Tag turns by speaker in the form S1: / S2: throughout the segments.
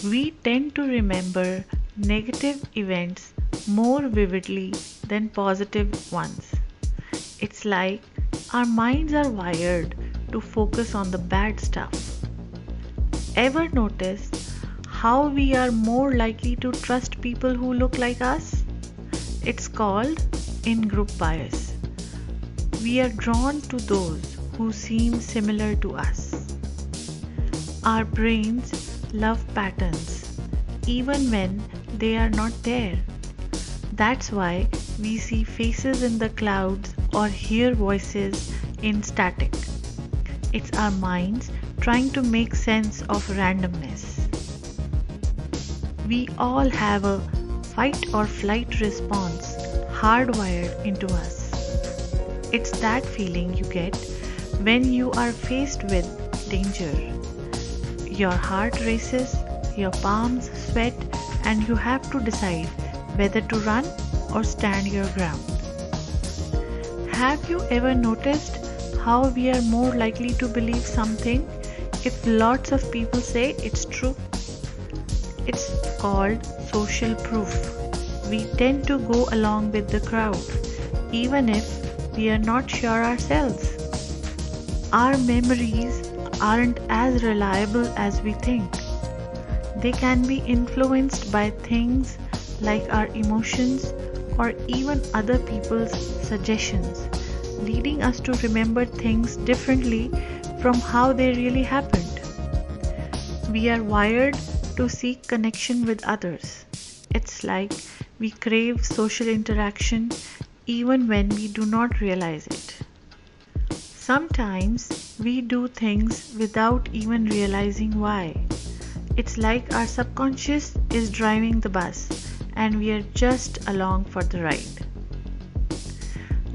S1: We tend to remember negative events more vividly than positive ones. It's like our minds are wired to focus on the bad stuff. Ever notice how we are more likely to trust people who look like us? It's called in-group bias. We are drawn to those who seem similar to us. Our brains love patterns, even when they are not there. That's why we see faces in the clouds or hear voices in static. It's our minds trying to make sense of randomness. We all have a fight or flight response hardwired into us. It's that feeling you get when you are faced with danger. Your heart races, your palms sweat, and you have to decide whether to run or stand your ground. Have you ever noticed how we are more likely to believe something if lots of people say it's true? It's called social proof. We tend to go along with the crowd, even if we are not sure ourselves. Our memories aren't as reliable as we think. They can be influenced by things like our emotions or even other people's suggestions, leading us to remember things differently from how they really happened. We are wired to seek connection with others. It's like we crave social interaction even when we do not realize it. Sometimes we do things without even realizing why. It's like our subconscious is driving the bus and we are just along for the ride.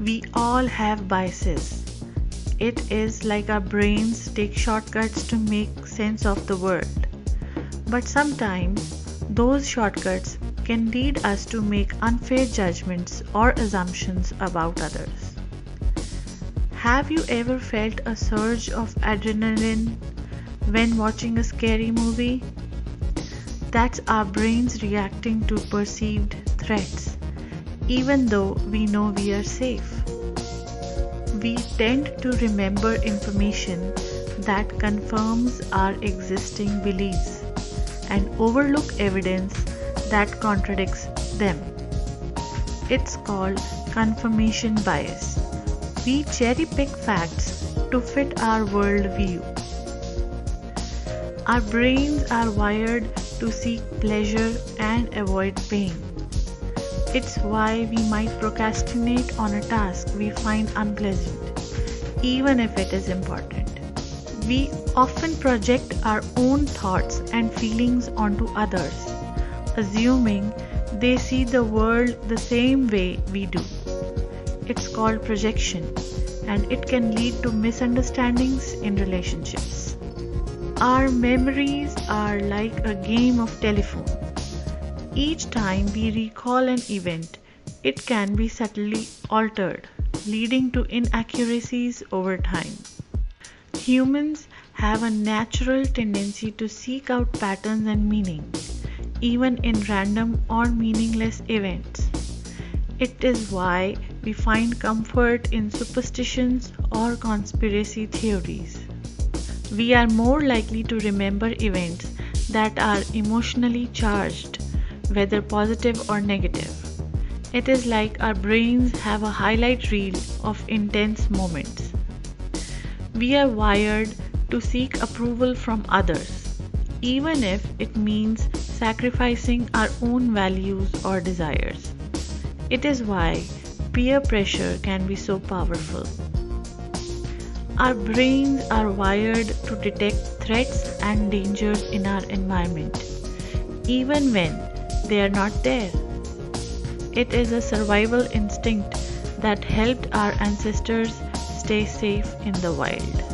S1: We all have biases. It is like our brains take shortcuts to make sense of the world. But sometimes those shortcuts can lead us to make unfair judgments or assumptions about others. Have you ever felt a surge of adrenaline when watching a scary movie? That's our brains reacting to perceived threats, even though we know we are safe. We tend to remember information that confirms our existing beliefs and overlook evidence that contradicts them. It's called confirmation bias. We cherry pick facts to fit our worldview. Our brains are wired to seek pleasure and avoid pain. It's why we might procrastinate on a task we find unpleasant, even if it is important. We often project our own thoughts and feelings onto others, assuming they see the world the same way we do. It's called projection, and it can lead to misunderstandings in relationships. Our memories are like a game of telephone. Each time we recall an event, it can be subtly altered, leading to inaccuracies over time. Humans have a natural tendency to seek out patterns and meaning, even in random or meaningless events. It is why we find comfort in superstitions or conspiracy theories. We are more likely to remember events that are emotionally charged, whether positive or negative. It is like our brains have a highlight reel of intense moments. We are wired to seek approval from others, even if it means sacrificing our own values or desires. It is why peer pressure can be so powerful. Our brains are wired to detect threats and dangers in our environment, even when they are not there. It is a survival instinct that helped our ancestors stay safe in the wild.